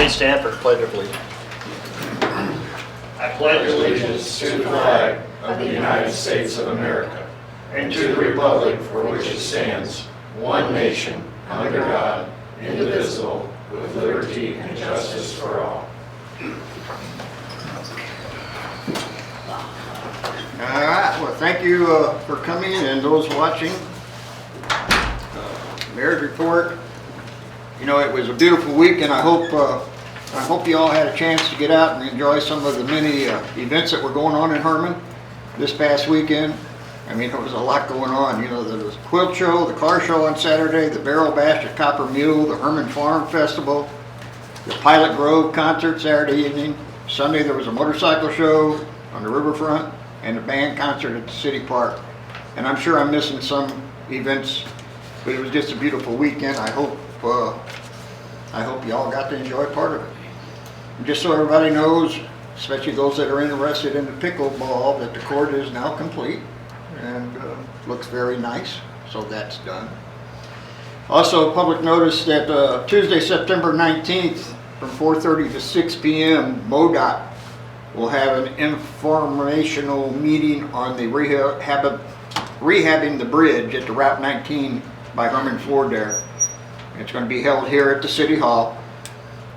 Please stand for the Pledge of Allegiance. I pledge allegiance to the flag of the United States of America and to the republic for which it stands, one nation, under God, indivisible, with liberty and justice for all. All right, well, thank you for coming and those watching. Mayor's report. You know, it was a beautiful week, and I hope you all had a chance to get out and enjoy some of the many events that were going on in Herman this past weekend. I mean, there was a lot going on. You know, there was the quilt show, the car show on Saturday, the barrel bash at Copper Mule, the Herman Farm Festival, the Pilot Grove concert Saturday evening. Sunday there was a motorcycle show on the riverfront and a band concert at the city park. And I'm sure I'm missing some events, but it was just a beautiful weekend. I hope you all got to enjoy part of it. And just so everybody knows, especially those that are interested in the pickleball, that the court is now complete and looks very nice, so that's done. Also, public notice that Tuesday, September 19th from 4:30 to 6 p.m. MoDOT will have an informational meeting on the rehabbing the bridge at the Route 19 by Herman Ford there. It's going to be held here at the City Hall,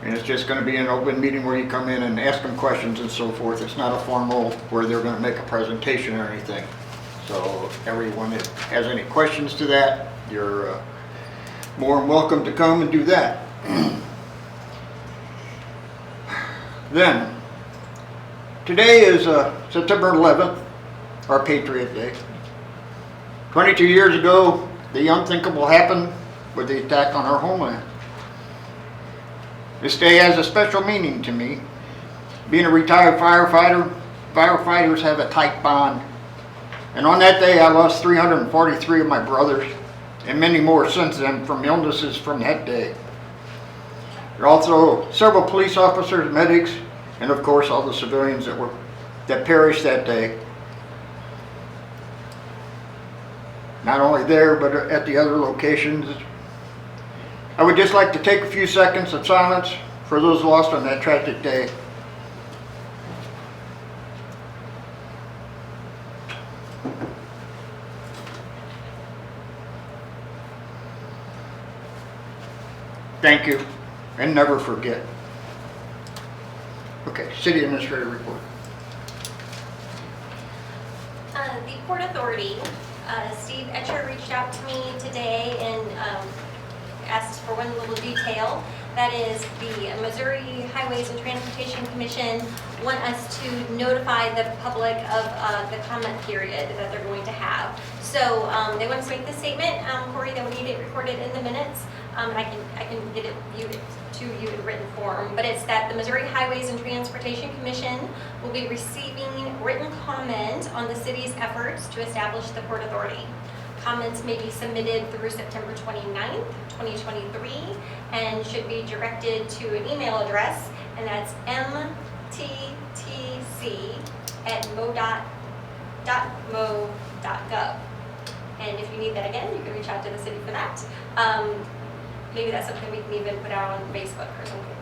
and it's just going to be an open meeting where you come in and ask them questions and so forth. It's not a formal where they're going to make a presentation or anything. So everyone that has any questions to that, you're more than welcome to come and do that. Then, today is September 11th, our Patriot Day. 22 years ago, the unthinkable happened with the attack on our homeland. This day has a special meaning to me. Being a retired firefighter, firefighters have a tight bond. And on that day, I lost 343 of my brothers, and many more since then from illnesses from that day. There are also several police officers, medics, and of course all the civilians that perished that day. Not only there, but at the other locations. I would just like to take a few seconds of silence for those lost on that tragic day. Thank you, and never forget. Okay, City Administrator report. The Port Authority, Steve Etcher reached out to me today and asked for one little detail. That is, the Missouri Highways and Transportation Commission want us to notify the public of the comment period that they're going to have. So they want us to make this statement. Corey, they will need it recorded in the minutes. I can get it to you in written form, but it's that the Missouri Highways and Transportation Commission will be receiving written comment on the city's efforts to establish the Port Authority. Comments may be submitted through September 29th, 2023, and should be directed to an email address, and that's mttc@modot.mo.gov. And if you need that again, you can reach out to the city for that. Maybe that's something we can even put out on Facebook or something.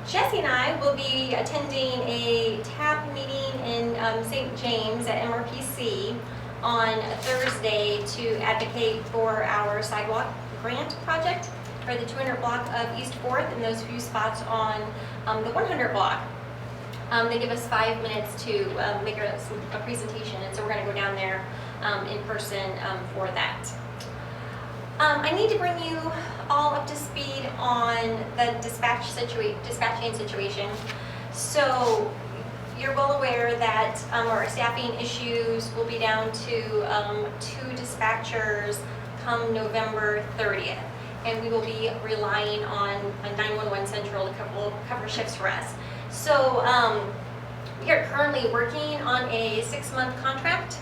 Jesse and I will be attending a TAP meeting in St. James at MRPC on Thursday to advocate for our sidewalk grant project for the 200 block of East 4th and those few spots on the 100 block. They give us 5 minutes to make a presentation, and so we're going to go down there in person for that. I need to bring you all up to speed on the dispatching situation. So you're well aware that our staffing issues will be down to 2 dispatchers come November 30th. And we will be relying on 911 Central to cover shifts for us. So we are currently working on a 6-month contract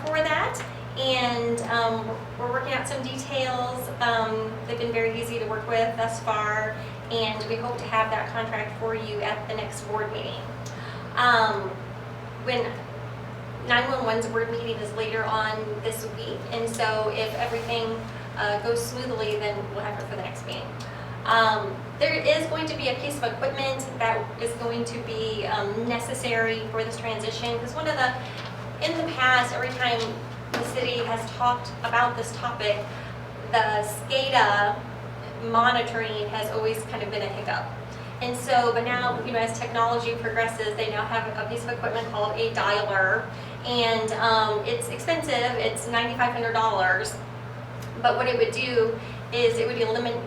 for that. And we're working out some details. They've been very easy to work with thus far, and we hope to have that contract for you at the next board meeting. When 911's board meeting is later on this week, and so if everything goes smoothly, then we'll have it for the next meeting. There is going to be a piece of equipment that is going to be necessary for this transition, because in the past, every time the city has talked about this topic, the SCADA monitoring has always kind of been a hiccup. And so, but now, as technology progresses, they now have a piece of equipment called a dialer, and it's expensive. It's $9,500. But what it would do is it would eliminate.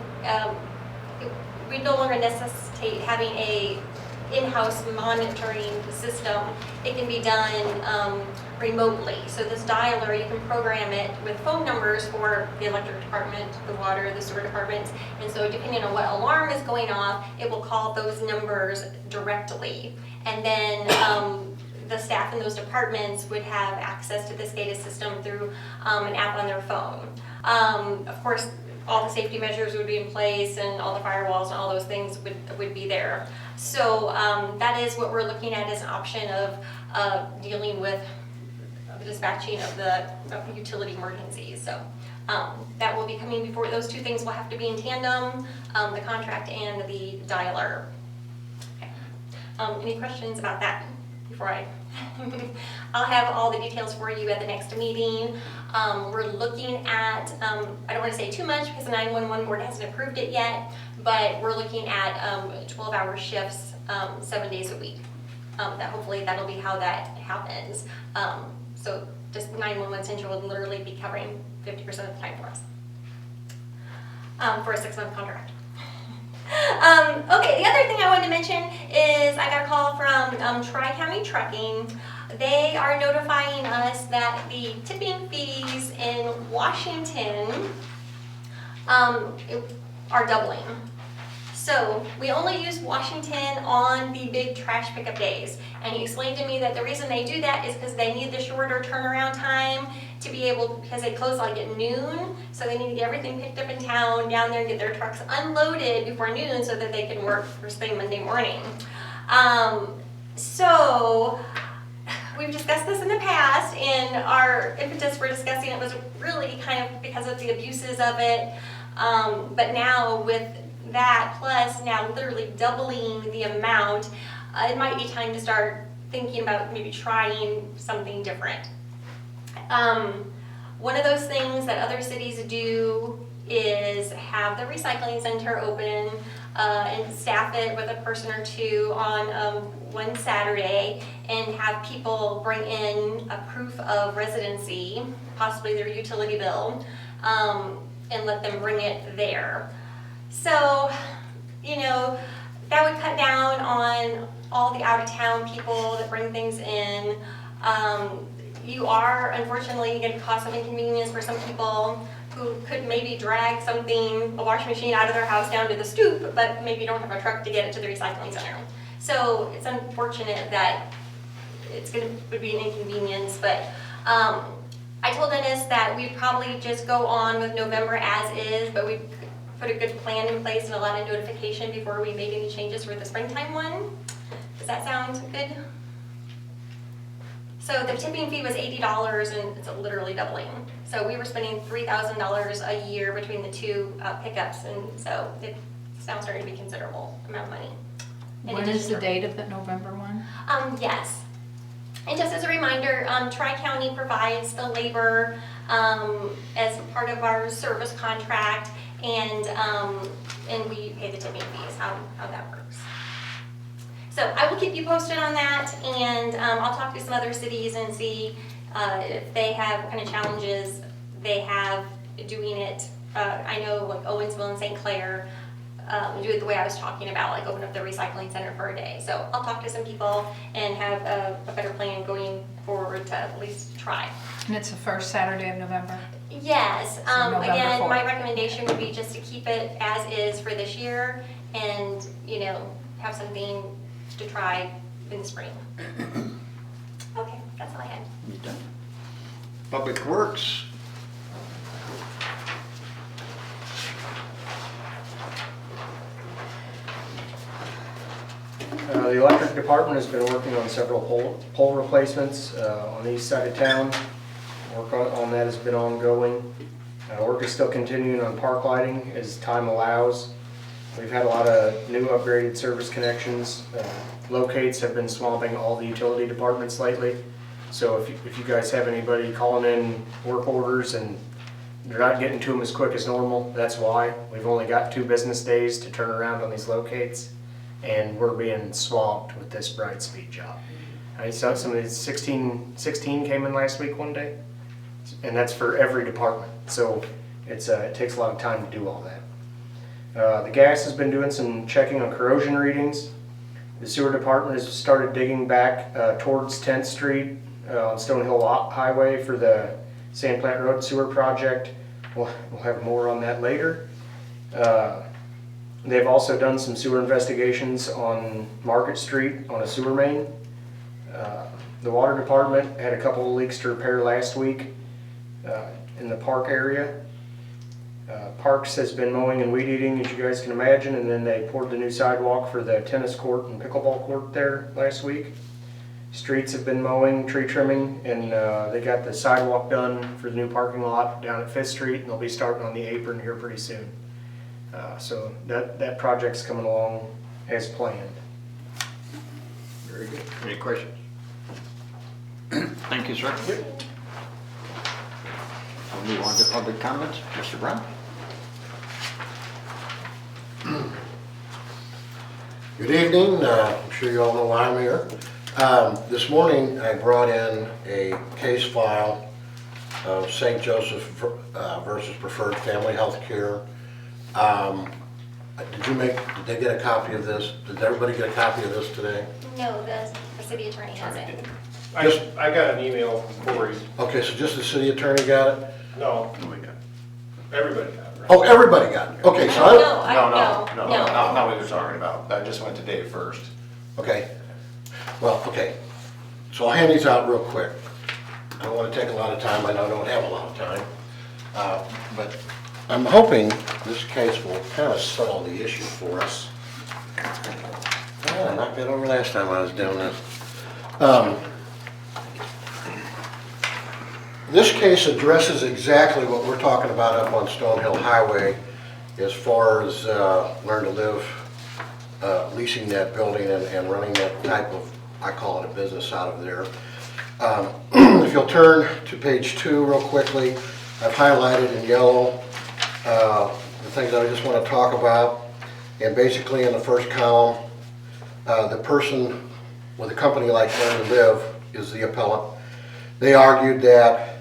We no longer necessitate having a in-house monitoring system. It can be done remotely. So this dialer, you can program it with phone numbers for the electric department, the water, the sewer departments. And so depending on what alarm is going off, it will call those numbers directly. And then the staff in those departments would have access to this SCADA system through an app on their phone. Of course, all the safety measures would be in place, and all the firewalls and all those things would be there. So that is what we're looking at as an option of dealing with the dispatching of the utility emergencies. So that will be coming before. Those two things will have to be in tandem, the contract and the dialer. Okay. Any questions about that before I'll have all the details for you at the next meeting. We're looking at, I don't want to say too much because the 911 board hasn't approved it yet, but we're looking at 12-hour shifts, 7 days a week. That hopefully that'll be how that happens. So just 911 Central would literally be covering 50% of the time for us for a 6-month contract. Okay, the other thing I wanted to mention is I got a call from Tri-County Trucking. They are notifying us that the tipping fees in Washington are doubling. So we only use Washington on the big trash pickup days. And he explained to me that the reason they do that is because they need the shorter turnaround time to be able, because they close like at noon, so they need to get everything picked up in town, down there, and get their trucks unloaded before noon so that they can work first thing Monday morning. So we've discussed this in the past, and our impetus for discussing it was really kind of because of the abuses of it. But now with that, plus now literally doubling the amount, it might be time to start thinking about maybe trying something different. One of those things that other cities do is have the recycling center open and staff it with a person or two on one Saturday, and have people bring in a proof of residency, possibly their utility bill, and let them bring it there. So, that would cut down on all the out-of-town people that bring things in. You are, unfortunately, going to cause some inconvenience for some people who could maybe drag a washing machine out of their house down to the stoop, but maybe don't have a truck to get it to the recycling center. So it's unfortunate that would be an inconvenience, but I told Dennis that we'd probably just go on with November as is, but we'd put a good plan in place and a lot of notification before we made any changes for the springtime one. Does that sound good? So the tipping fee was $80, and it's literally doubling. So we were spending $3,000 a year between the two pickups, and so it's now starting to be a considerable amount of money. When is the date of the November one? Yes. And just as a reminder, Tri-County provides the labor as part of our service contract, and we pay the tipping fees, how that works. So I will keep you posted on that, and I'll talk to some other cities and see if they have what kind of challenges they have doing it. I know like Owensville and St. Clair do it the way I was talking about, like open up the recycling center for a day. So I'll talk to some people and have a better plan going forward to at least try. And it's the first Saturday of November? Yes. So November Again, 4th. my recommendation would be just to keep it as is for this year, and have something to try in the spring. Okay, that's all I had. You done? Public Works. The electric department has been working on several pole replacements on the east side of town. Work on that has been ongoing. Work is still continuing on park lighting as time allows. We've had a lot of new upgraded service connections. Locates have been swamping all the utility departments lately. So if you guys have anybody calling in work orders and they're not getting to them as quick as normal, that's why. We've only got 2 business days to turn around on these locates, and we're being swamped with this Brightspeed job. I saw some of these 16 came in last week one day, and that's for every department. So it takes a lot of time to do all that. The gas has been doing some checking on corrosion readings. The sewer department has started digging back towards 10th Street on Stonehill Highway for the Sand Plant Road sewer project. We'll have more on that later. They've also done some sewer investigations on Market Street on a sewer main. The water department had a couple of leaks to repair last week in the park area. Parks has been mowing and weed eating, as you guys can imagine, and then they poured the new sidewalk for the tennis court and pickleball court there last week. Streets have been mowing, tree trimming, and they got the sidewalk done for the new parking lot down at 5th Street, and they'll be starting on the apron here pretty soon. So that project's coming along as planned. Very good. Any questions? Thank you, sir. We'll move on to public comments. Mr. Brown? Good evening. I'm sure you all know why I'm here. This morning I brought in a case file of St. Joseph versus Preferred Family Health Care. Did they get a copy of this? Did everybody get a copy of this today? No, the city attorney has it. I got an email from Corey. Okay, so just the city attorney got it? No, everybody got it, right? Oh, everybody got it. Okay, so Not what we were talking about. That just went to Dave first. okay. Well, okay. So I'll hand these out real quick. I don't want to take a lot of time. I know I don't have a lot of time. But I'm hoping this case will kind of settle the issue for us. I knocked that over last time I was doing this. This case addresses exactly what we're talking about up on Stonehill Highway as far as Learn to Live, leasing that building and running that type of, I call it a business out of there. If you'll turn to page 2 real quickly, I've highlighted in yellow the things that I just want to talk about. And basically in the first column, the person with a company like Learn to Live is the appellant. They argued that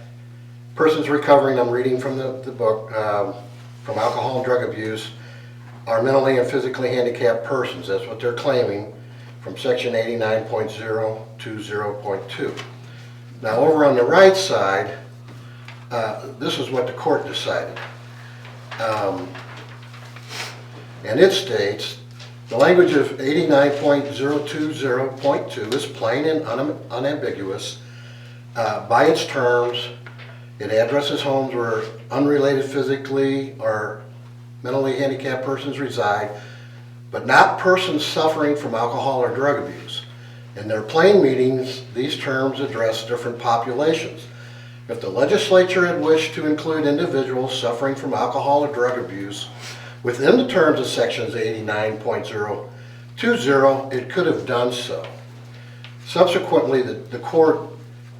persons recovering, I'm reading from the book, from alcohol and drug abuse are mentally and physically handicapped persons. That's what they're claiming from section 89.020.2. Now over on the right side, this is what the court decided. And it states, the language of 89.020.2 is plain and unambiguous. By its terms, it addresses homes where unrelated physically or mentally handicapped persons reside, but not persons suffering from alcohol or drug abuse. In their plain meanings, these terms address different populations. If the legislature had wished to include individuals suffering from alcohol or drug abuse within the terms of sections 89.020, it could have done so. Subsequently, the court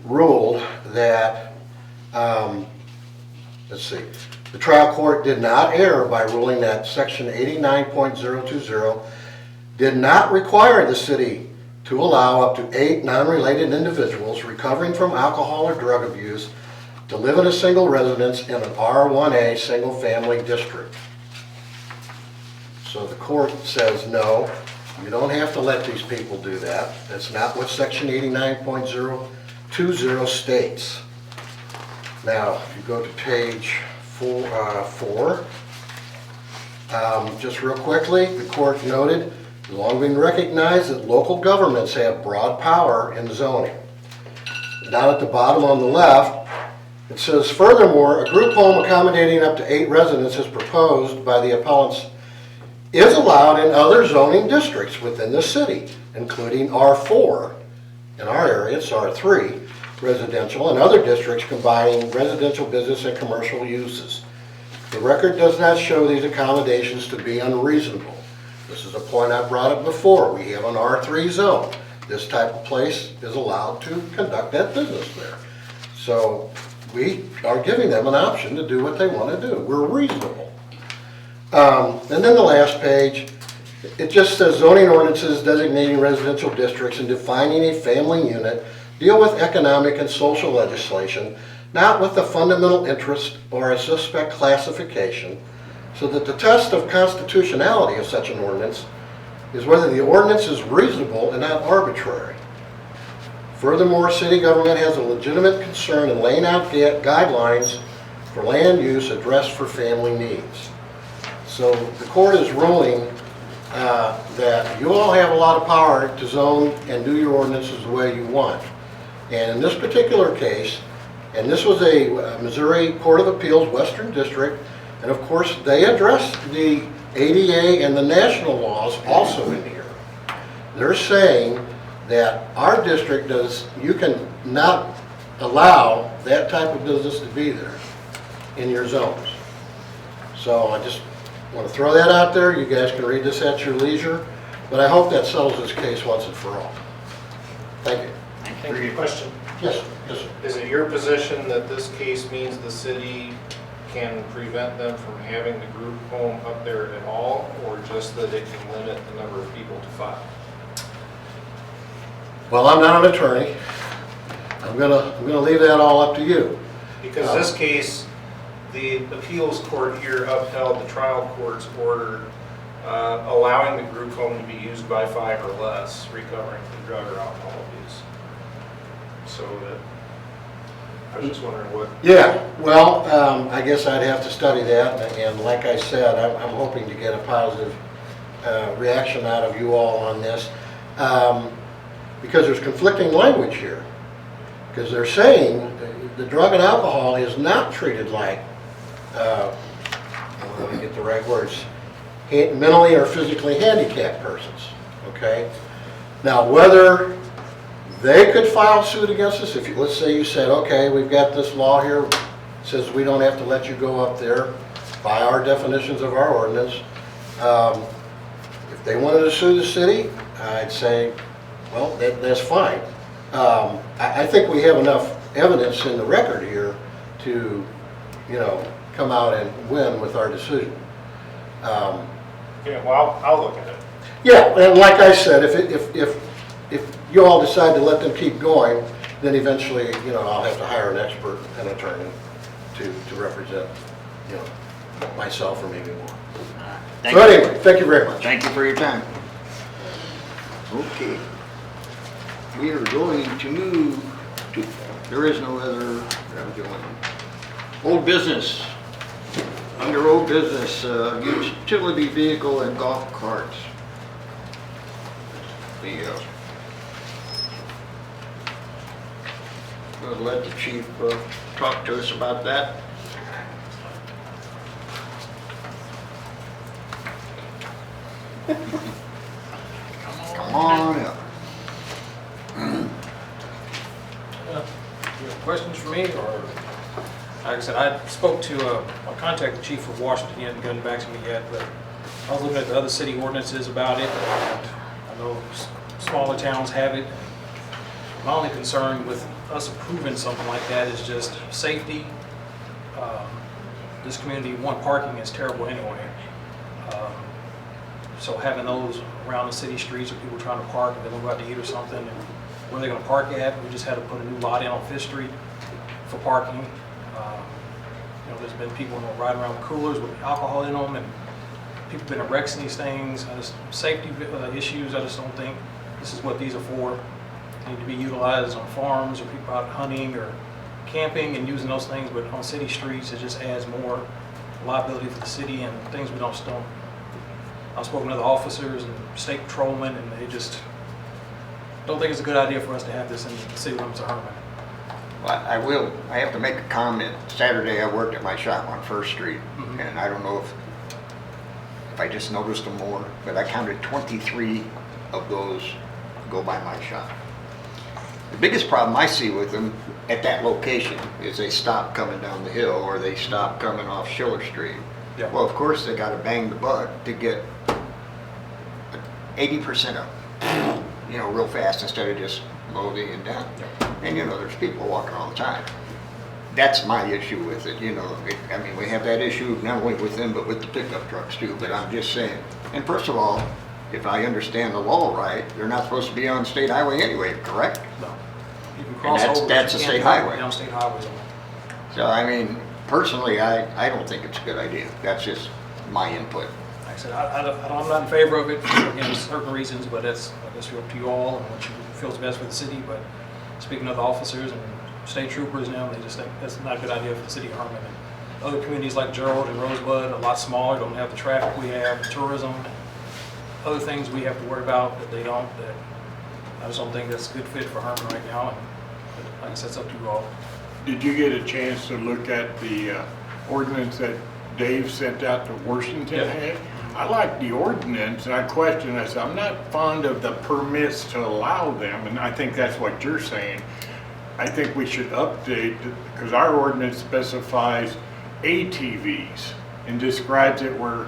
ruled that, the trial court did not err by ruling that section 89.020 did not require the city to allow up to 8 non-related individuals recovering from alcohol or drug abuse to live in a single residence in an R1A single-family district. So the court says, no, you don't have to let these people do that. That's not what section 89.020 states. Now, if you go to page 4, just real quickly, the court noted, it's long been recognized that local governments have broad power in zoning. Down at the bottom on the left, it says, furthermore, a group home accommodating up to 8 residents as proposed by the appellants is allowed in other zoning districts within the city, including R4, in our area it's R3, residential, and other districts combining residential, business, and commercial uses. The record does not show these accommodations to be unreasonable. This is a point I brought up before. We have an R3 zone. This type of place is allowed to conduct that business there. So we are giving them an option to do what they want to do. We're reasonable. And then the last page, it just says zoning ordinances designating residential districts and defining a family unit deal with economic and social legislation, not with the fundamental interest or a suspect classification, so that the test of constitutionality of such an ordinance is whether the ordinance is reasonable and not arbitrary. Furthermore, city government has a legitimate concern in laying out guidelines for land use addressed for family needs. So the court is ruling that you all have a lot of power to zone and do your ordinances the way you want. And in this particular case, and this was a Missouri Court of Appeals Western District, and of course they addressed the ADA and the national laws also in here. They're saying that our district you can not allow that type of business to be there in your zones. So I just want to throw that out there. You guys can read this at your leisure, but I hope that settles this case once and for all. Thank you. Thank you. Question. Yes, yes, sir. Is it your position that this case means the city can prevent them from having the group home up there at all, or just that it can limit the number of people to 5? Well, I'm not an attorney. I'm gonna leave that all up to you. Because this case, the appeals court here upheld the trial court's order allowing the group home to be used by 5 or less recovering from drug or alcohol abuse. So that, I was just wondering what. Yeah, well, I guess I'd have to study that, and like I said, I'm hoping to get a positive reaction out of you all on this, because there's conflicting language here. Because they're saying the drug and alcohol is not treated like, let me get the right words, mentally or physically handicapped persons, okay? Now, whether they could file suit against us, if you, let's say you said, okay, we've got this law here, says we don't have to let you go up there by our definitions of our ordinance. If they wanted to sue the city, I'd say, well, that's fine. I think we have enough evidence in the record here to, come out and win with our decision. Yeah, well, I'll look at it. Yeah, and like I said, if you all decide to let them keep going, then eventually, I'll have to hire an expert, an attorney, to represent, myself or maybe more. Thank So you. anyway, thank you very much. Thank you for your time. Okay. We are going to move to, there is no other, old business. Under old business, utility vehicle and golf carts. We'll let the chief talk to us about that. Come on up. You have questions for me, or, like I said, I contacted the chief of Washington, he hasn't gotten back to me yet, but I was looking at the other city ordinances about it, and I know smaller towns have it. My only concern with us approving something like that is just safety. This community, parking is terrible anyway. So having those around the city streets, or people trying to park and they go out to eat or something, and where they're going to park at, we just had to put a new lot in on Fifth Street for parking. There's been people riding around with coolers with alcohol in them, and people have been wrecks in these things. Safety issues, I just don't think this is what these are for. They need to be utilized on farms, or people out hunting or camping and using those things, but on city streets, it just adds more liability for the city and things we don't stop. I've spoken to the officers and state patrolmen, and they just don't think it's a good idea for us to have this in the city limits of Herman. Well, I have to make a comment. Saturday I worked at my shop on First Street, and I don't know if I just noticed them more, but I counted 23 of those go by my shop. The biggest problem I see with them at that location is they stop coming down the hill or they stop coming off Schiller Street. Yeah. Well, of course, they gotta bang the butt to get 80% up, you know, real fast instead of just mowing it down. And you know, there's people walking all the time. That's my issue with it, you know. I mean, we have that issue not only with them, but with the pickup trucks too, but I'm just saying. And first of all, if I understand the law right, they're not supposed to be on state highway anyway, correct? No. You can cross that's- over, that's but a you state can't highway. be on state highways. So, I mean, personally, I don't think it's a good idea. That's just my input. Like I said, I'm not in favor of it for, again, certain reasons, but that's, I guess, up to you all and what you feel is best for the city. But speaking of the officers and state troopers now, they just think that's not a good idea for the city of Herman. And other communities like Gerald and Rosebud, a lot smaller, don't have the traffic we have, tourism, other things we have to worry about that they don't, that I just don't think that's a good fit for Herman right now. And like I said, it's up to you all. Did you get a chance to look at the ordinance that Dave sent out to Washington Yeah. had? I like the ordinance, and I question, I said, I'm not fond of the permits to allow them, and I think that's what you're saying. I think we should update, because our ordinance specifies ATVs and describes it where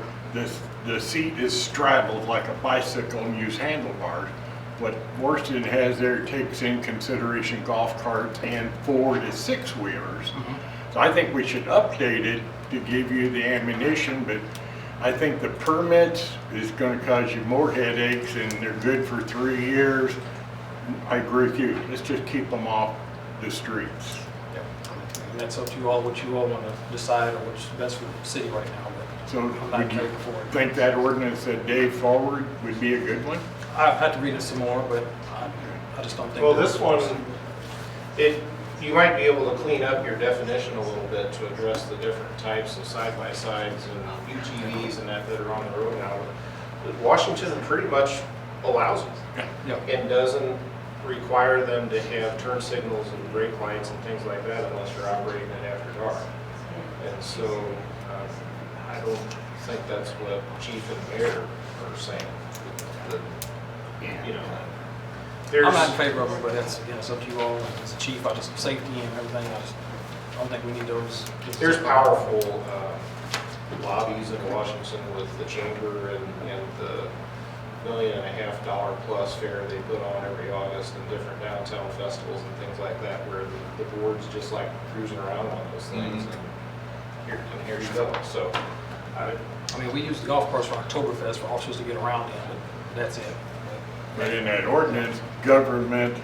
the seat is straddled like a bicycle and use handlebars. What Washington has there takes in consideration golf carts and 4 to 6 wheelers. So I think we should update it to give you the ammunition, but I think the permits is gonna cause you more headaches and they're good for 3 years. I agree with you, let's just keep them off the streets. And that's up to you all, what you all want to decide or what's best for the city right now. But So I'm not would you in favor for it. think that ordinance that Dave forward would be a good one? I have to read it some more, but I just don't think. Well, there's- this one, you might be able to clean up your definition a little bit to address the different types of side-by-sides and UTVs and that are on the road now. But Washington pretty much allows it Yeah. and doesn't require them to have turn signals and brake lights and things like that unless you're operating it after dark. And so I don't think that's what Chief and Mayor are saying. You know, I'm not in favor of it, but that's, again, it's up to you all. As a chief, I just, safety and everything, I just don't think we need those. there's powerful lobbies in Washington with the chamber and the $1.5 million plus fair they put on every August and different downtown festivals and things like that, where the board's just like cruising around on those things. And here you go. So I mean, we use the golf course for Oktoberfest for officers to get around in, but that's it. But in that ordinance, government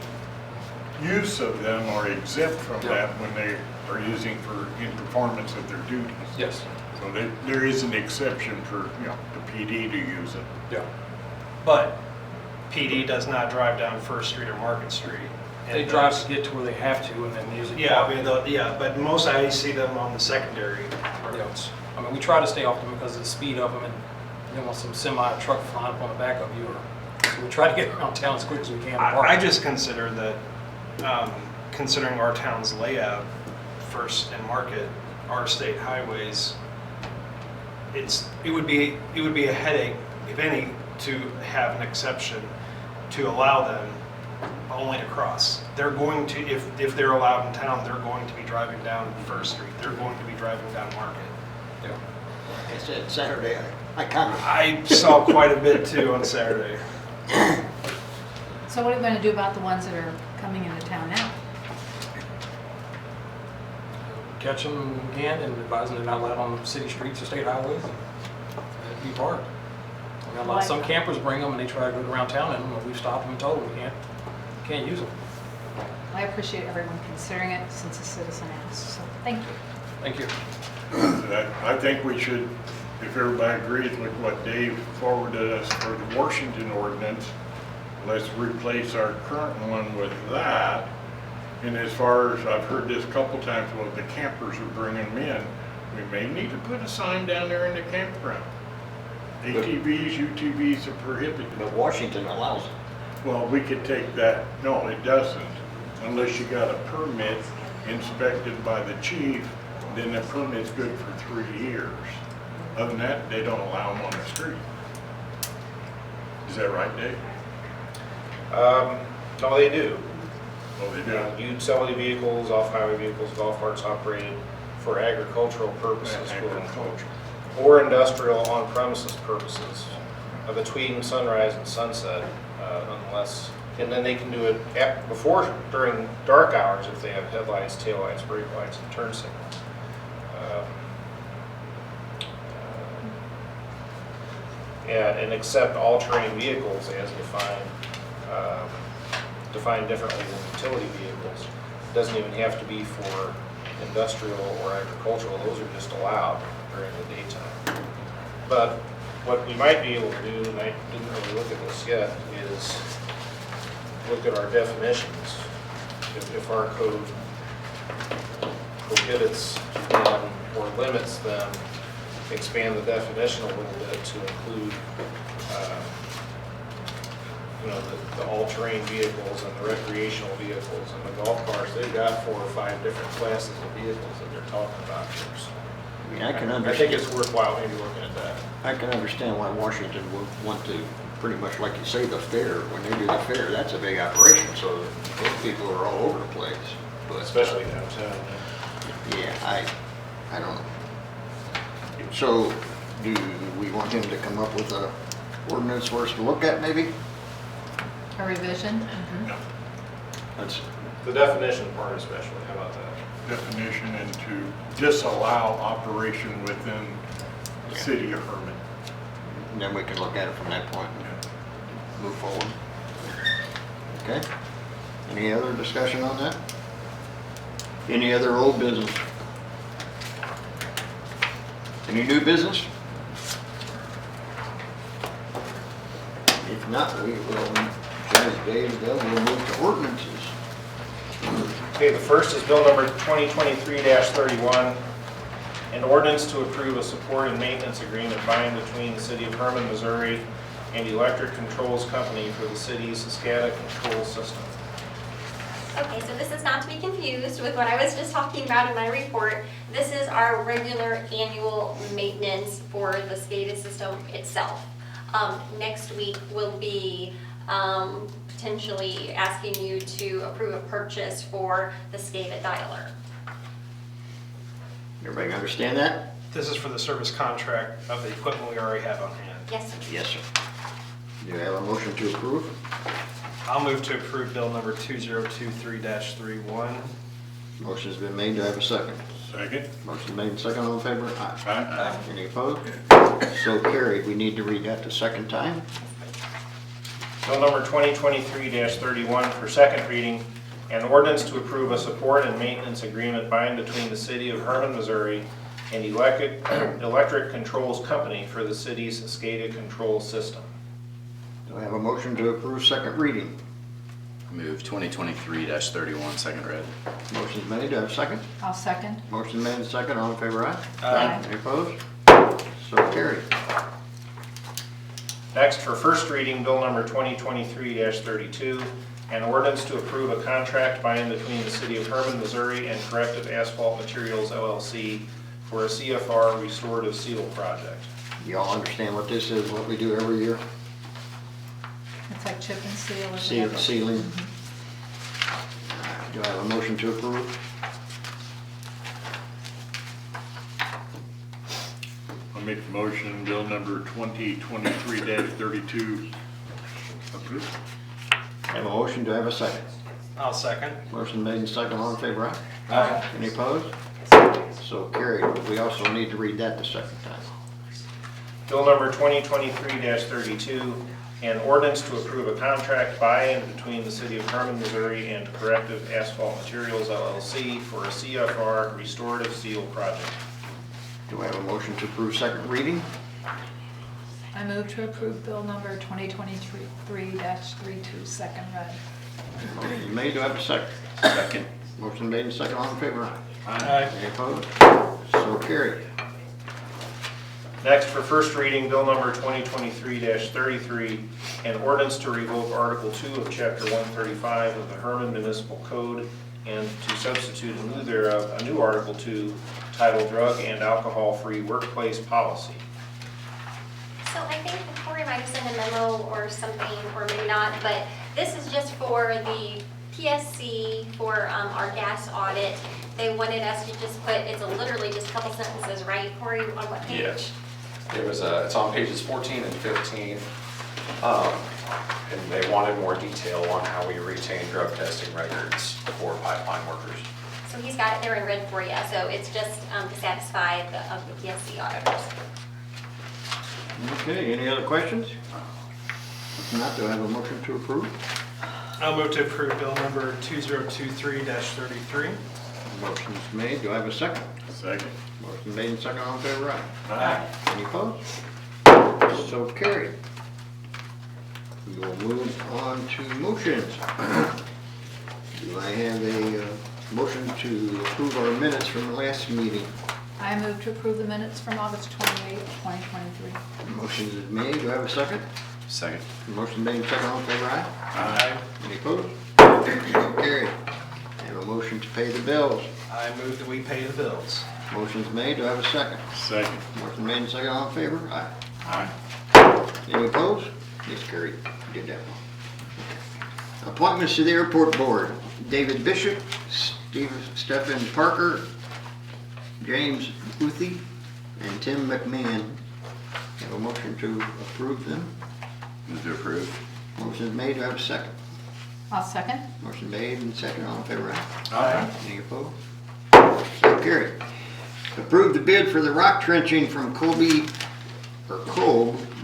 use of them are exempt from that when they are using in performance of their duties. Yes. So there is an exception for, you know, the PD to use it. Yeah. But PD does not drive down First Street or Market Street. They And drive those- to get to where they have to and then usually. Yeah, park. I mean, but most I see them on the secondary roads. I mean, we try to stay off them because of the speed of them and you don't want some semi truck flying up on the back of you. So we try to get around town as quick as we can. to park. I just consider that, considering our town's layout, First and Market, our state highways, it would be a headache, if any, to have an exception to allow them only to cross. They're going to, if they're allowed in town, they're going to be driving down First Street. They're going to be driving down Market. Yeah. I said Saturday, I kind of, I saw quite a bit too on Saturday. So what are we going to do about the ones that are coming into town now? Catch them again and advise them they're not allowed on city streets or state highways. That'd be hard. I mean, some campers bring them and they try to go around town and we've stopped them and told them we can't use them. I appreciate everyone considering it since a citizen asked, so thank you. Thank you. I think we should, if everybody agrees with what Dave forwarded us for the Washington ordinance, let's replace our current one with that. And as far as, I've heard this a couple times, well, the campers are bringing them in, we may need to put a sign down there in the campground. ATVs, UTVs are prohibited. but Washington allows it. Well, we could take that, no, it doesn't, unless you got a permit inspected by the chief, then the permit's good for 3 years. Other than that, they don't allow them on the street. Is that right, Dave? no, they do. Oh, they do? Utility vehicles, off-highway vehicles, golf carts operated for agricultural purposes, quote unquote, or industrial on-premises purposes between sunrise and sunset, unless, and then they can do it during dark hours if they have headlights, taillights, brake lights, and turn signals. Yeah, and accept all-terrain vehicles as defined differently than utility vehicles. Doesn't even have to be for industrial or agricultural, those are just allowed during the daytime. But what we might be able to do, and I didn't really look at this yet, is look at our definitions. If our code prohibits them or limits them, expand the definition a little bit to include the all-terrain vehicles and the recreational vehicles and the golf carts. They've got 4 or 5 different classes of vehicles that they're talking about here. So I mean, I can I think understand, it's worthwhile maybe looking at that. I can understand why Washington would want to, pretty much like you say, the fair, when they do the fair, that's a big operation, so those people are all over the place. But Especially downtown. yeah, I don't know. So, do we want him to come up with a ordinance for us to look at, maybe? A revision? That's, The definition part especially, how about that? Definition and to disallow operation within the city of Herman. and then we can look at it from that point and move forward. Okay? Any other discussion on that? Any other old business? Any new business? If not, we will, as Dave does, we'll move to ordinances. Okay, the first is bill number 2023-31, an ordinance to approve a support and maintenance agreement by and between the city of Herman, Missouri and Electric Controls Company for the city's SCADA control system. Okay, so this is not to be confused with what I was just talking about in my report. This is our regular annual maintenance for the SCADA system itself. Next week we'll be potentially asking you to approve a purchase for the SCADA dialer. Everybody understand that? This is for the service contract of the equipment we already have on hand. Yes, sir. Yes, sir. Do you have a motion to approve? I'll move to approve bill number 2023-31. Motion's been made, do I have a second? Second. Motion made and second, all in favor? Aye. Aye. Any opposed? So carried. We need to read that the second time. Bill number 2023-31 for second reading, an ordinance to approve a support and maintenance agreement by and between the city of Herman, Missouri and Electric Controls Company for the city's SCADA control system. Do I have a motion to approve second reading? Move 2023-31, second read. Motion's made, do I have a second? I'll second. Motion made and second, all in favor, aye? Aye. Any opposed? So carried. Next, for first reading, bill number 2023-32, an ordinance to approve a contract by and between the city of Herman, Missouri and Corrective Asphalt Materials LLC for a CFR restorative seal project. Y'all understand what this is, what we do every year? It's like chip and seal or Seal, whatever. sealing. Do I have a motion to approve? I'll make the motion, bill number 2023-32 approved. I have a motion, do I have a second? I'll second. Motion made and second, all in favor, aye? Aye. Any opposed? So carried. We also need to read that the second time. Bill number 2023-32, an ordinance to approve a contract by and between the city of Herman, Missouri and Corrective Asphalt Materials LLC for a CFR restorative seal project. Do I have a motion to approve second reading? I move to approve bill number 2023-32, second read. Motion made, do I have a second? Second. Motion made and second, all in favor, aye? Aye. Any opposed? So carried. Next, for first reading, bill number 2023-33, an ordinance to revoke Article 2 of Chapter 135 of the Herman Municipal Code and to substitute in lieu thereof a new Article 2 titled Drug and Alcohol-Free Workplace Policy. So I think Corey might have sent a memo or something, or maybe not, but this is just for the PSC for our gas audit. They wanted us to just put, it's literally just a couple sentences, right, Corey, on what page? Yes. It's on pages 14 and 15. And they wanted more detail on how we retain drug testing records for pipeline workers. So he's got it there in red for you, so it's just to satisfy the PSC auditors. Okay, any other questions? If not, do I have a motion to approve? I'll move to approve bill number 2023-33. Motion is made, do I have a second? Second. Motion made and second, all in favor, aye. Aye. Any opposed? So carried. We will move on to motions. Do I have a motion to approve our minutes from the last meeting? I move to approve the minutes from August 28th, 2023. Motion is made, do I have a second? Second. Motion made and second, all in favor, aye. Aye. Any opposed? So carried. I have a motion to pay the bills. I move that we pay the bills. Motion's made, do I have a second? Second. Motion made and second, all in favor, aye. Aye. Any opposed? Yes, carried. Did that one. Appointments to the airport board. David Bishop, Stephen Parker, James Boothie, and Tim McMahon. Have a motion to approve them. Move to approve. Motion is made, do I have a second? I'll second. Motion made and second, all in favor, aye. Aye. Any opposed? So carried. Approve the bid for the rock trenching from Kolbe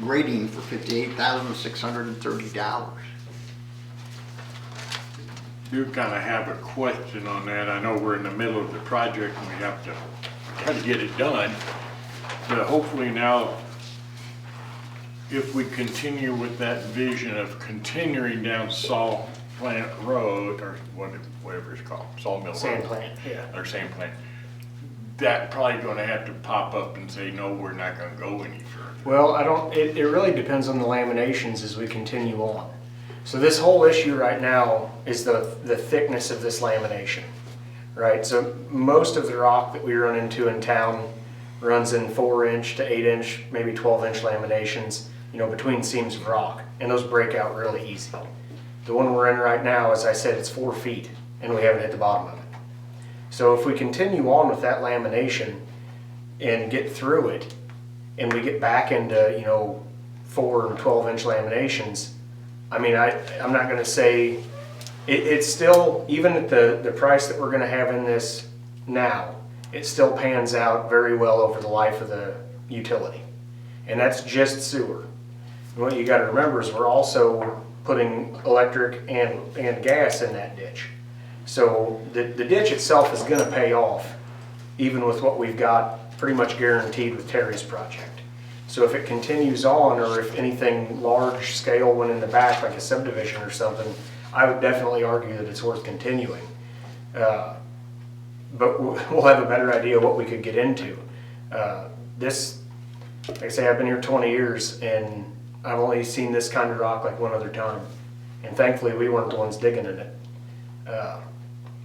Grading for $58,630. Do kind of have a question on that. I know we're in the middle of the project and we have to try to get it done. But hopefully now, if we continue with that vision of continuing down Saw Plant Road, or whatever it's called, Sawmill Road. Sand plant, yeah. Or sand plant. That probably gonna have to pop up and say, no, we're not gonna go any further. Well, it really depends on the laminations as we continue on. So this whole issue right now is the thickness of this lamination, right? So most of the rock that we run into in town runs in 4-inch to 8-inch, maybe 12-inch laminations, between seams of rock, and those break out really easy. The one we're in right now, as I said, it's 4 feet, and we haven't hit the bottom of it. So if we continue on with that lamination and get through it, and we get back into, 4 and 12-inch laminations, I mean, I'm not gonna say, it's still, even at the price that we're gonna have in this now, it still pans out very well over the life of the utility. And that's just sewer. And what you gotta remember is we're also putting electric and gas in that ditch. So the ditch itself is gonna pay off, even with what we've got pretty much guaranteed with Terry's project. So if it continues on, or if anything large scale went in the back, like a subdivision or something, I would definitely argue that it's worth continuing. But we'll have a better idea what we could get into. Like I say, I've been here 20 years, and I've only seen this kind of rock like one other time. And thankfully, we weren't the ones digging in it.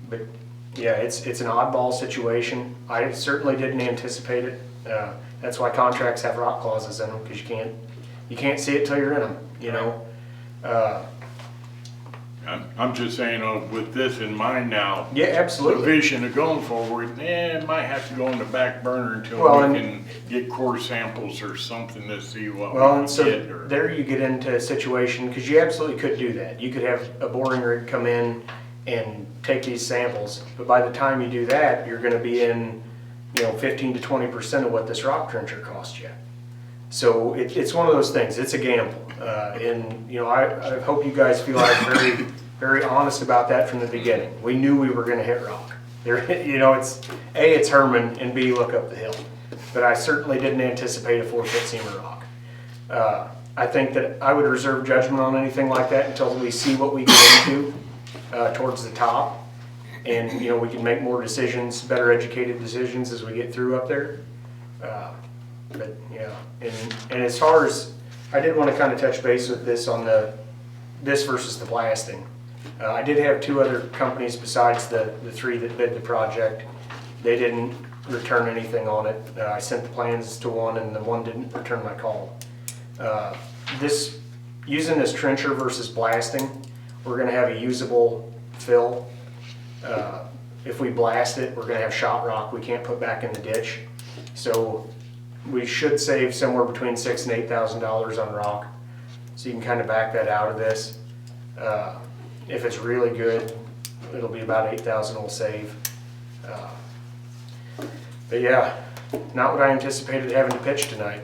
But yeah, it's an oddball situation. I certainly didn't anticipate it. That's why contracts have rock clauses in them, because you can't see it till you're in them, I'm just saying, with this in mind now, Yeah, the absolutely. vision of going forward, it might have to go on the back burner until Well, we and- can get core samples or something to see what we Well, can and so get. Or there you get into a situation, because you absolutely could do that. You could have a boring rig come in and take these samples, but by the time you do that, you're gonna be in, 15 to 20% of what this rock trencher cost you. So it's one of those things, it's a gamble. And, I hope you guys feel I was very, very honest about that from the beginning. We knew we were gonna hit rock. It's A, it's Herman, and B, look up the hill. But I certainly didn't anticipate a 4-foot seam of rock. I think that I would reserve judgment on anything like that until we see what we get into towards the top. And, we can make more decisions, better educated decisions as we get through up there. But, yeah, and as far as, I did want to kind of touch base with this on this versus the blasting. I did have 2 other companies besides the 3 that bid the project. They didn't return anything on it. I sent the plans to one, and the one didn't return my call. Using this trencher versus blasting, we're gonna have a usable fill. If we blast it, we're gonna have shot rock we can't put back in the ditch. So we should save somewhere between $6,000 and $8,000 on rock. So you can kind of back that out of this. If it's really good, it'll be about $8,000 we'll save. But yeah, not what I anticipated having to pitch tonight,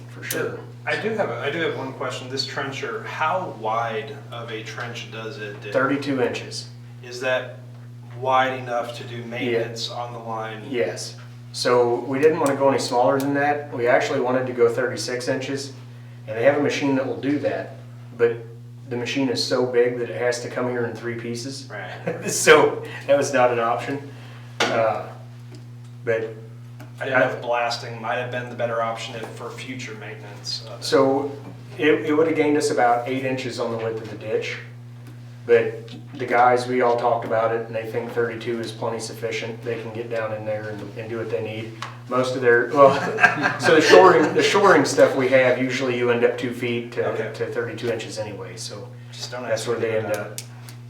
for sure. I do have one question. This trencher, how wide of a trench does it dig? 32 inches. Is that wide enough to do maintenance on the line? Yes. So we didn't want to go any smaller than that. We actually wanted to go 36 inches. And they have a machine that will do that. But the machine is so big that it has to come here in 3 pieces. Right. So that was not an option. But I didn't know if blasting might have been the better option for future maintenance. so it would have gained us about 8 inches on the width of the ditch. But the guys, we all talked about it, and they think 32 is plenty sufficient. They can get down in there and do what they need. Most of their, well, so the shoring stuff we have, usually you end up 2 feet to 32 inches anyway, so Just don't that's where they end up.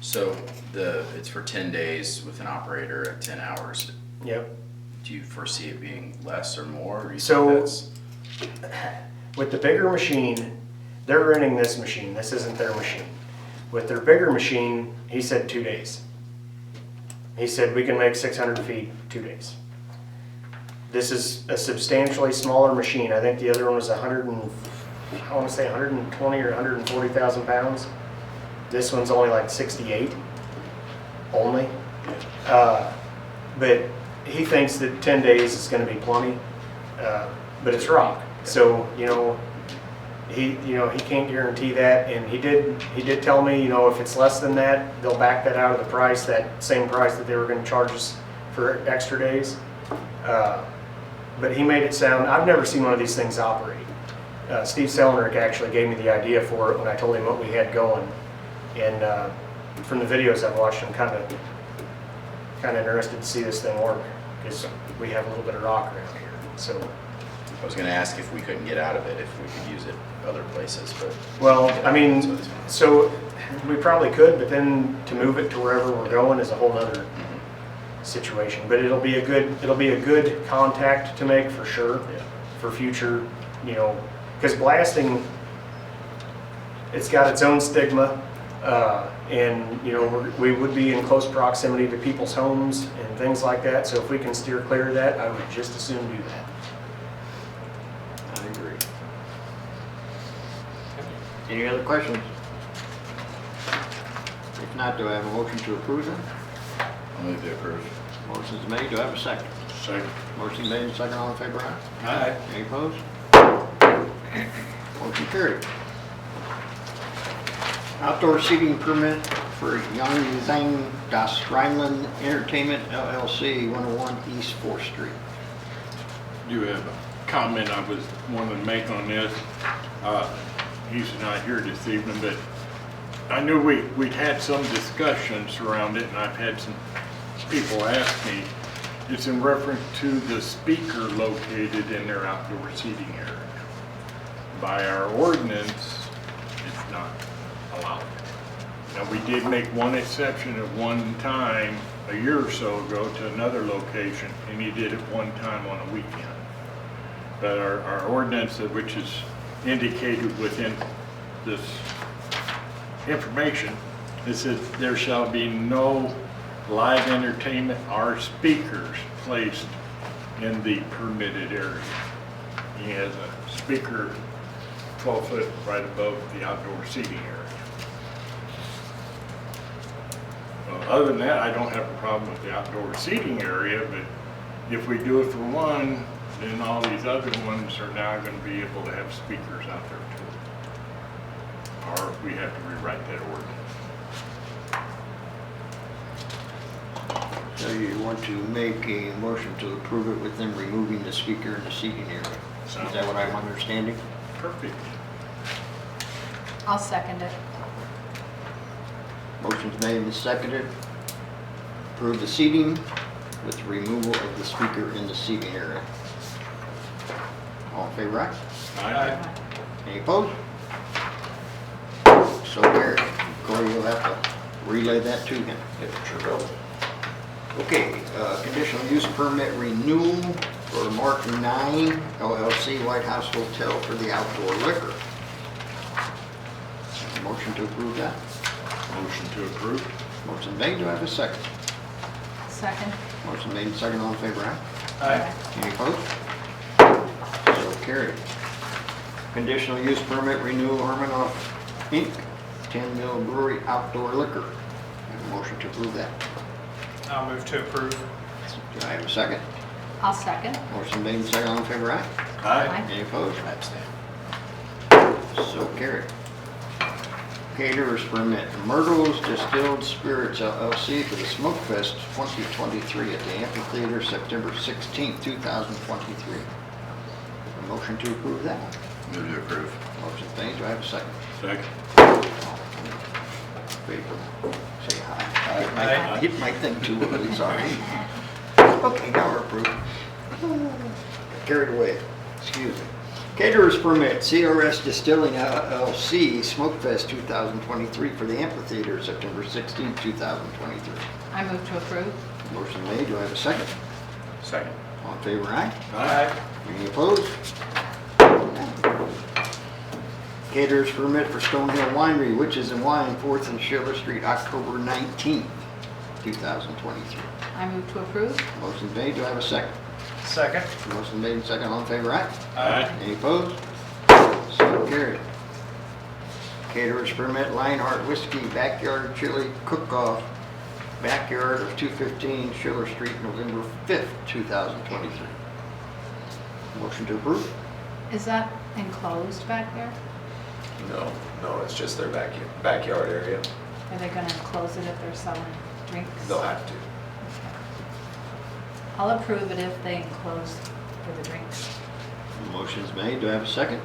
So it's for 10 days with an operator at 10 hours. Yep. Do you foresee it being less or more? Or you So- think that's, With the bigger machine, they're renting this machine. This isn't their machine. With their bigger machine, he said 2 days. He said we can make 600 feet 2 days. This is a substantially smaller machine. I think the other one was 120 or 140,000 pounds. This one's only like 68 only. But he thinks that 10 days is going to be plenty. But it's rock, so he can't guarantee that. And he did tell me, if it's less than that, they'll back that out of the price, that same price that they were going to charge us for extra days. But he made it sound, I've never seen one of these things operate. Steve Selnerick actually gave me the idea for it when I told him what we had going. And from the videos I've watched, I'm kind of interested to see this thing work, because we have a little bit of rock around here. So I was gonna ask if we couldn't get out of it, if we could use it other places, but. well, I mean, so we probably could, but then to move it to wherever we're going is a whole other situation. But it'll be a good contact to make for sure, for future, because blasting, it's got its own stigma, and we would be in close proximity to people's homes and things like that. So if we can steer clear of that, I would just as soon do that. I agree. Any other questions? If not, do I have a motion to approve them? I'll move to approve. Motion's made, do I have a second? Second. Motion made, second, all in favor, aye? Aye. Any opposed? Motion carried. Outdoor seating permit for Young Zhang Das Rhineland Entertainment LLC, 101 East 4th Street. Do have a comment I was wanting to make on this. He's not here this evening, but I knew we'd had some discussions around it, and I've had some people ask me. It's in reference to the speaker located in their outdoor seating area. By our ordinance, it's not allowed. Now, we did make one exception at one time, a year or so ago, to another location, and he did it one time on a weekend. But our ordinance, which is indicated within this information, it says there shall be no live entertainment or speakers placed in the permitted area. He has a speaker 12 foot right above the outdoor seating area. Well, other than that, I don't have a problem with the outdoor seating area, but if we do it for one, then all these other ones are now going to be able to have speakers out there too. Or we have to rewrite that ordinance. So you want to make a motion to approve it with them removing the speaker in the seating area? Is that what I'm understanding? Perfect. I'll second it. Motion's made and seconded. Approve the seating with removal of the speaker in the seating area. All in favor, aye? Aye. Any opposed? So carried. Corey, you'll have to relay that to him. Yep, sure will. Okay, conditional use permit renewal for Mark 9 LLC White House Hotel for the outdoor liquor. Motion to approve that. Motion to approve. Motion made, do I have a second? Second. Motion made, second, all in favor, aye? Aye. Any opposed? So carried. Conditional use permit renewal, Hermanoff Inc., 10 Mill Brewery outdoor liquor. Have a motion to approve that. I'll move to approve. Do I have a second? I'll second. Motion made, second, all in favor, aye? Aye. Any opposed? I abstain. So carried. Caterers permit, Myrtle's Distilled Spirits LLC for the Smoke Fest 2023 at the Amphitheater, September 16th, 2023. A motion to approve that. Move to approve. Motion made, do I have a second? Second. Favor, say aye. Aye. I hit my thing too early, sorry. Okay, now we're approved. Carried away, excuse me. Caterers permit, CRS Distilling LLC, Smokefest 2023 for the Amphitheater, September 16, 2023. I move to approve. Motion made, do I have a second? Second. All in favor, aye? Aye. Any opposed? Caterers permit for Stonehill Winery, Witches and Wine, 4th and Schiller Street, October 19, 2023. I move to approve. Motion made, do I have a second? Second. Motion made, second, all in favor, aye? Aye. Any opposed? So carried. Caterers permit Lionheart Whiskey Backyard Chili Cook-Off, backyard of 215 Schiller Street, November 5th, 2023. Motion to approve? Is that enclosed back there? No, it's just their backyard area. Are they gonna close it if they're selling drinks? They'll have to. I'll approve it if they enclose for the drinks. Motion's made, do I have a second?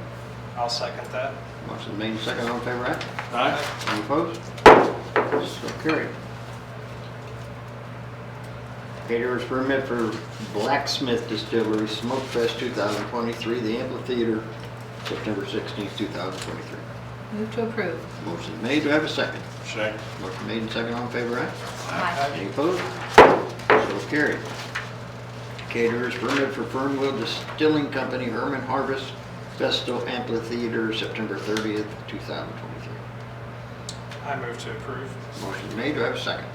I'll second that. Motion made, second, all in favor, aye? Aye. Any opposed? So carried. Caterers permit for Blacksmith Distillery Smokefest 2023, the Amphitheater, September 16th, 2023. Move to approve. Motion made, do I have a second? Second. Motion made and second, all in favor, aye? Aye. Any opposed? So carried. Caterers permit for Fernwood Distilling Company Herman Harvest Festival Amphitheater, September 30th, 2023. I move to approve. Motion made, do I have a second?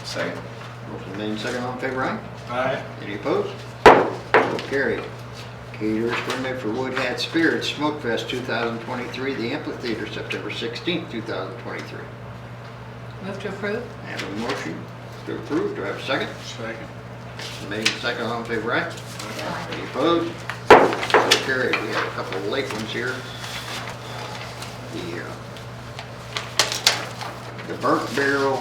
Second. Motion made and second, all in favor, aye? Aye. Any opposed? So carried. Caterers permit for Wood Hat Spirits Smokefest 2023, the Amphitheater, September 16th, 2023. Move to approve. I have a motion to approve, do I have a second? Second. Made and second, all in favor, aye? Aye. Any opposed? So carried. We have a couple of late ones here. The Burnt Barrel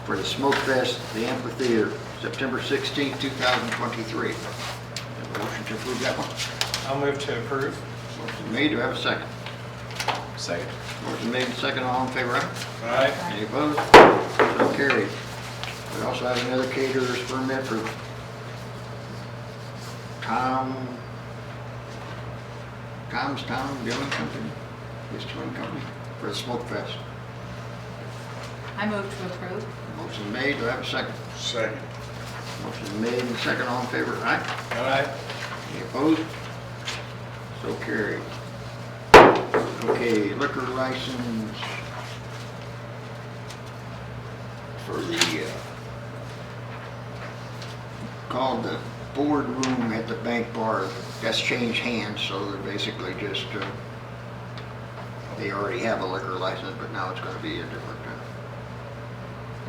for the Smoke Fest, the Amphitheater, September 16th, 2023. Have a motion to approve that one. I'll move to approve. Motion made, do I have a second? Second. Motion made and second, all in favor, aye? Aye. Any opposed? So carried. We also have another caterer's permit for Tom's Town Grilling Company, Distilling Company, for the Smoke Fest. I move to approve. Motion made, do I have a second? Second. Motion made and second, all in favor, aye? Aye. Any opposed? So carried. Okay, liquor license for the, called the boardroom at the bank bar. That's changed hands, so they're basically just, they already have a liquor license, but now it's gonna be a different,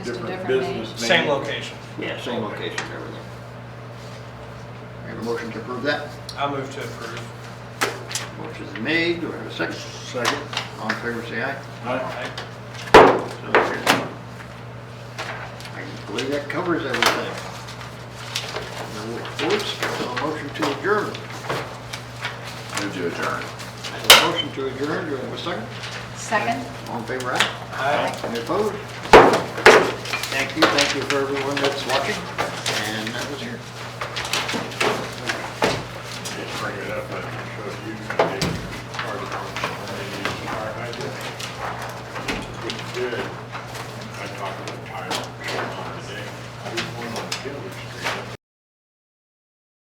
Just a Different different name. business. Same location. yeah, same location, and everything. I have a motion to approve that. I'll move to approve. Motion is made, do I have a second? Second. All in favor, say aye. Aye. Aye. So carried. I believe that covers everything. No reports, so a motion to adjourn. Move to adjourn. I have a motion to adjourn, do I have a second? Second. All in favor, aye? Aye. Any opposed? Thank you for everyone that's watching, and that was here.